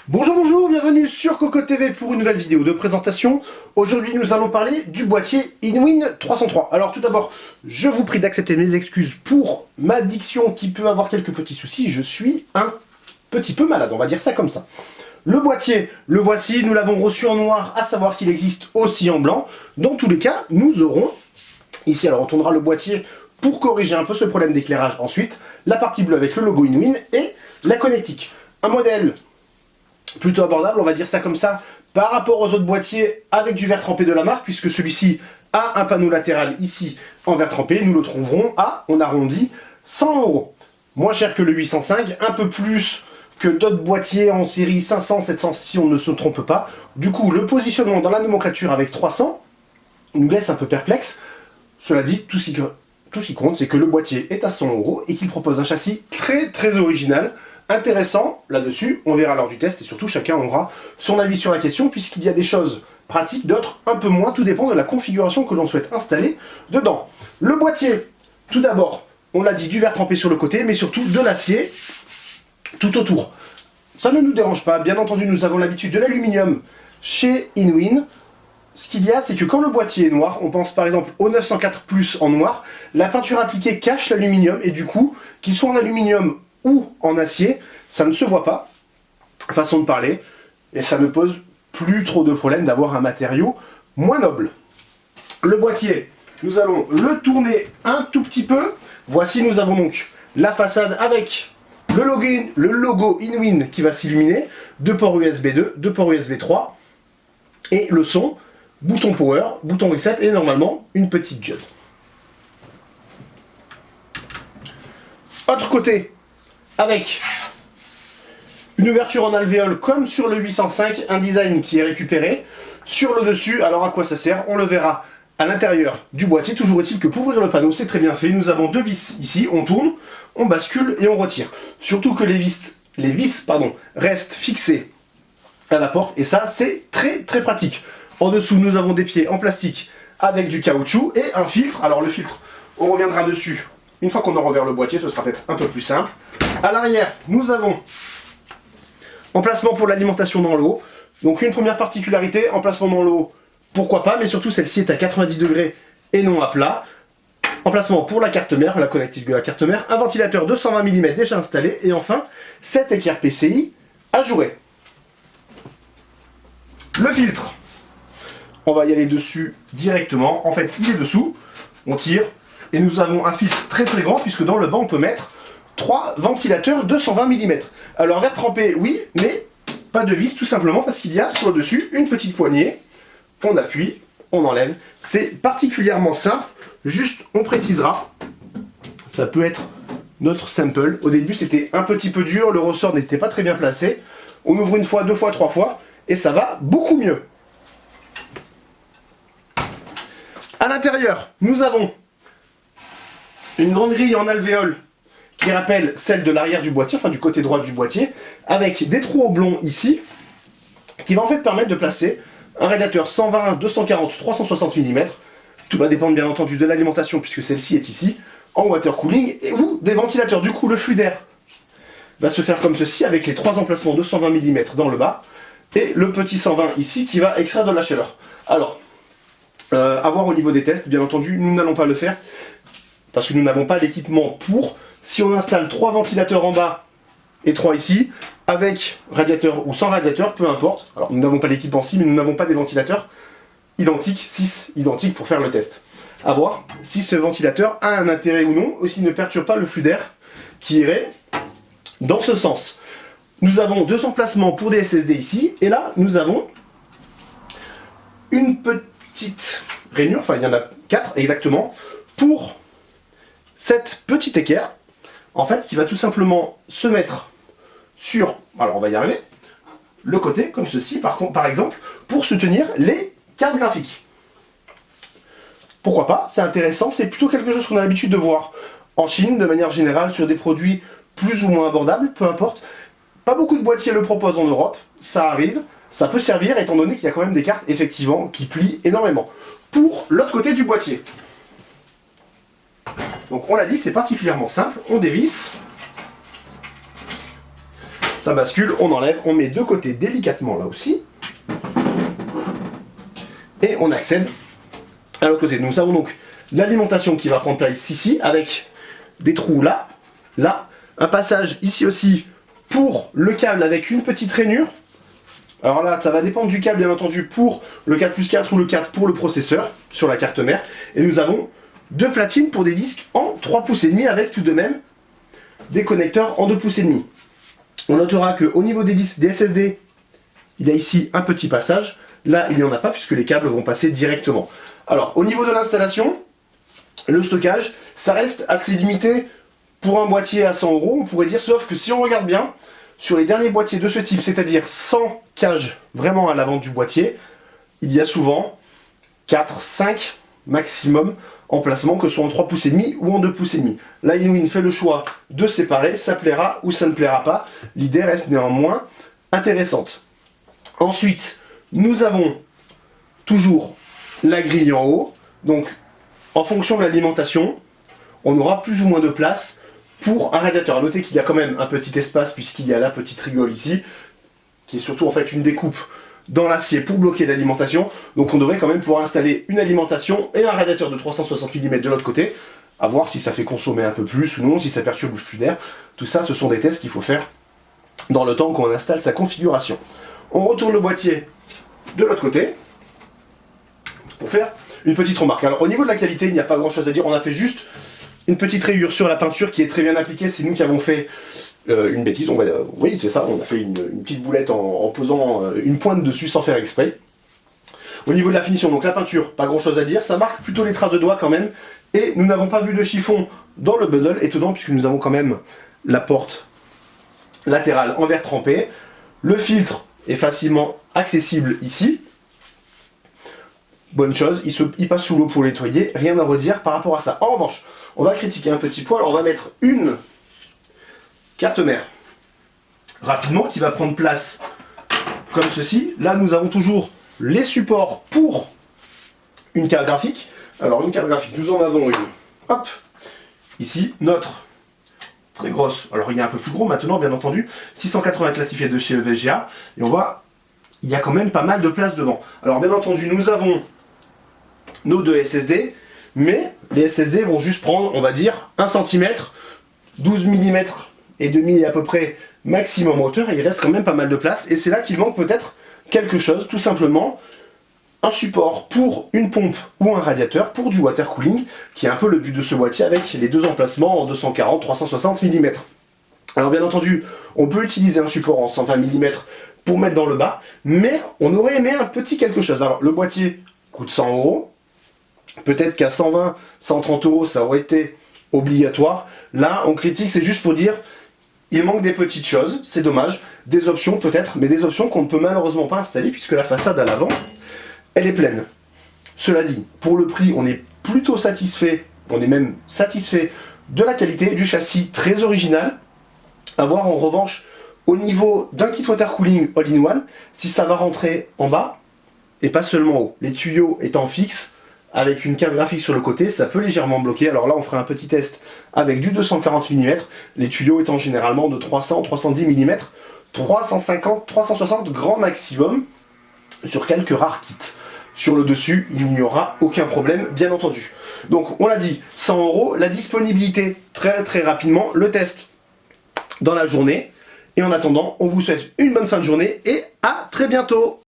Bonjour, bonjour, bienvenue sur Coco TV pour une nouvelle vidéo de présentation. Aujourd'hui, nous allons parler du boîtier Inwin 303. Alors tout d'abord, je vous prie d'accepter mes excuses pour ma diction qui peut avoir quelques petits soucis. Je suis un petit peu malade, on va dire ça comme ça. Le boîtier, le voici, nous l'avons reçu en noir, à savoir qu'il existe aussi en blanc. Dans tous les cas, nous aurons, ici alors on tournera le boîtier pour corriger un peu ce problème d'éclairage ensuite, la partie bleue avec le logo Inwin et la connectique. Un modèle plutôt abordable, on va dire ça comme ça, par rapport aux autres boîtiers avec du verre trempé de la marque, puisque celui-ci a un panneau latéral ici en verre trempé, nous le trouverons à, on arrondit, 100 €. Moins cher que le 805, un peu plus que d'autres boîtiers en série 500, 700 si on ne se trompe pas. Du coup, le positionnement dans la nomenclature avec 300 nous laisse un peu perplexe. Cela dit, tout ce qui compte, c'est que le boîtier est à 100 € et qu'il propose un châssis très original, intéressant là-dessus, on verra lors du test et surtout chacun aura son avis sur la question puisqu'il y a des choses pratiques, d'autres un peu moins, tout dépend de la configuration que l'on souhaite installer dedans. Le boîtier, tout d'abord, on l'a dit, du verre trempé sur le côté, mais surtout de l'acier tout autour. Ça ne nous dérange pas, bien entendu nous avons l'habitude de l'aluminium chez Inwin. Ce qu'il y a, c'est que quand le boîtier est noir, on pense par exemple au 904 Plus en noir, la peinture appliquée cache l'aluminium et du coup, qu'il soit en aluminium ou en acier, ça ne se voit pas, façon de parler, et ça ne pose plus trop de problème d'avoir un matériau moins noble. Le boîtier, nous allons le tourner un tout petit peu. Voici, nous avons donc la façade avec le logo Inwin qui va s'illuminer, deux ports USB 2, deux ports USB 3, et le son, bouton power, bouton reset et normalement une petite diode. Autre côté, avec une ouverture en alvéole comme sur le 805, un design qui est récupéré. Sur le dessus, alors à quoi ça sert? On le verra à l'intérieur du boîtier. Toujours est-il que pour ouvrir le panneau, c'est très bien fait. Nous avons deux vis ici, on tourne, on bascule et on retire. Surtout que les vis restent fixées à la porte et ça c'est très pratique. En dessous, nous avons des pieds en plastique avec du caoutchouc et un filtre. Alors le filtre, on reviendra dessus. Une fois qu'on aura ouvert le boîtier, ce sera peut-être un peu plus simple. À l'arrière, nous avons emplacement pour l'alimentation dans l'eau. Donc une première particularité, emplacement dans l'eau, pourquoi pas, mais surtout celle-ci est à 90 degrés et non à plat. Emplacement pour la carte mère, la connectique de la carte mère, un ventilateur de 120 mm déjà installé, et enfin, cet équerre PCI ajouré. Le filtre, on va y aller dessus directement. En fait, il est dessous, on tire, et nous avons un filtre très grand, puisque dans le bas, on peut mettre 3 ventilateurs de 120 mm. Alors verre trempé, oui, mais pas de vis, tout simplement parce qu'il y a sur le dessus une petite poignée. On appuie, on enlève. C'est particulièrement simple, juste on précisera. Ça peut être notre sample. Au début c'était un petit peu dur, le ressort n'était pas très bien placé. On ouvre une fois, deux fois, trois fois, et ça va beaucoup mieux. À l'intérieur, nous avons une grande grille en alvéole qui rappelle celle de l'arrière du boîtier, enfin du côté droit du boîtier, avec des trous oblongs ici, qui va en fait permettre de placer un radiateur 120, 240, 360 mm. Tout va dépendre bien entendu de l'alimentation, puisque celle-ci est ici, en water cooling, ou des ventilateurs. Du coup, le flux d'air va se faire comme ceci, avec les trois emplacements de 120 mm dans le bas, et le petit 120 ici, qui va extraire de la chaleur. Alors, à voir au niveau des tests, bien entendu, nous n'allons pas le faire, parce que nous n'avons pas l'équipement pour. Si on installe 3 ventilateurs en bas et 3 ici, avec radiateur ou sans radiateur, peu importe. Alors nous n'avons pas l'équipement ci, mais nous n'avons pas des ventilateurs identiques, 6 identiques pour faire le test. A voir si ce ventilateur a un intérêt ou non, ou s'il ne perturbe pas le flux d'air qui irait dans ce sens. Nous avons 2 emplacements pour des SSD ici, et là nous avons une petite rainure, enfin il y en a 4 exactement, pour cette petite équerre, en fait, qui va tout simplement se mettre sur, alors on va y arriver, le côté, comme ceci, par exemple, pour soutenir les cartes graphiques. pourquoi pas, c'est intéressant, c'est plutôt quelque chose qu'on a l'habitude de voir en Chine, de manière générale, sur des produits plus ou moins abordables, peu importe. Pas beaucoup de boîtiers le proposent en Europe, ça arrive, ça peut servir, étant donné qu'il y a quand même des cartes, effectivement, qui plient énormément. Pour l'autre côté du boîtier. Donc on l'a dit, c'est particulièrement simple, on dévisse, ça bascule, on enlève, on met de côté délicatement là aussi, et on accède à l'autre côté. Nous avons donc l'alimentation qui va prendre place ici, avec des trous là, là, un passage ici aussi pour le câble avec une petite rainure. Alors là, ça va dépendre du câble bien entendu pour le 4+4 ou le 4 pour le processeur sur la carte mère. Et nous avons deux platines pour des disques en 3,5 pouces avec tout de même des connecteurs en 2,5 pouces. On notera qu'au niveau des disques des SSD, il y a ici un petit passage. Là, il n'y en a pas puisque les câbles vont passer directement. Alors, au niveau de l'installation, le stockage, ça reste assez limité pour un boîtier à 100 €, on pourrait dire, sauf que si on regarde bien, sur les derniers boîtiers de ce type, c'est-à-dire sans cage vraiment à l'avant du boîtier, il y a souvent 4, 5 maximum emplacements, que ce soit en 3,5 pouces ou en 2,5 pouces. Là, Inwin fait le choix de séparer, ça plaira ou ça ne plaira pas. L'idée reste néanmoins intéressante. Ensuite, nous avons toujours la grille en haut, donc en fonction de l'alimentation, on aura plus ou moins de place pour un radiateur. Notez qu'il y a quand même un petit espace puisqu'il y a la petite rigole ici, qui est surtout en fait une découpe dans l'acier pour bloquer l'alimentation. Donc on devrait quand même pouvoir installer une alimentation et un radiateur de 360 mm de l'autre côté, à voir si ça fait consommer un peu plus ou non, si ça perturbe plus d'air. Tout ça, ce sont des tests qu'il faut faire dans le temps qu'on installe sa configuration. On retourne le boîtier de l'autre côté pour faire une petite remarque. Alors au niveau de la qualité, il n'y a pas grand chose à dire, on a fait juste une petite rayure sur la peinture qui est très bien appliquée, c'est nous qui avons fait une bêtise, oui c'est ça, on a fait une petite boulette en posant une pointe dessus sans faire exprès. Au niveau de la finition, donc la peinture, pas grand chose à dire, ça marque plutôt les traces de doigts quand même, et nous n'avons pas vu de chiffon dans le bundle, étonnant puisque nous avons quand même la porte latérale en verre trempé, le filtre est facilement accessible ici. Bonne chose, il passe sous l'eau pour le nettoyer, rien à redire par rapport à ça. En revanche, on va critiquer un petit point, alors on va mettre une carte mère rapidement qui va prendre place comme ceci. Là nous avons toujours les supports pour une carte graphique. Alors une carte graphique, nous en avons une, hop, ici, notre très grosse, alors il y a un peu plus gros maintenant bien entendu, 680 classifié de chez EVGA, et on voit, il y a quand même pas mal de place devant. Alors bien entendu nous avons nos deux SSD, mais les SSD vont juste prendre, on va dire, 1 cm, 12 mm et demi à peu près maximum hauteur, et il reste quand même pas mal de place, et c'est là qu'il manque peut-être quelque chose, tout simplement, un support pour une pompe ou un radiateur pour du water cooling, qui est un peu le but de ce boîtier avec les deux emplacements en 240-360 mm. Alors bien entendu, on peut utiliser un support en 120 mm pour mettre dans le bas, mais on aurait aimé un petit quelque chose. Alors le boîtier coûte 100 €, peut-être qu'à 120, 130 € ça aurait été obligatoire. Là on critique, c'est juste pour dire il manque des petites choses, c'est dommage, des options peut-être, mais des options qu'on ne peut malheureusement pas installer puisque la façade à l'avant, elle est pleine. Cela dit, pour le prix, on est plutôt satisfait, on est même satisfait de la qualité du châssis très original. À voir en revanche au niveau d'un kit water cooling all-in-one, si ça va rentrer en bas et pas seulement en haut. Les tuyaux étant fixes, avec une carte graphique sur le côté, ça peut légèrement bloquer. Alors là, on fera un petit test avec du 240 mm, les tuyaux étant généralement de 300-310 mm, 350-360 grand maximum sur quelques rares kits. Sur le dessus, il n'y aura aucun problème, bien entendu. Donc, on l'a dit, 100 €, la disponibilité très très rapidement, le test dans la journée. Et en attendant, on vous souhaite une bonne fin de journée et à très bientôt!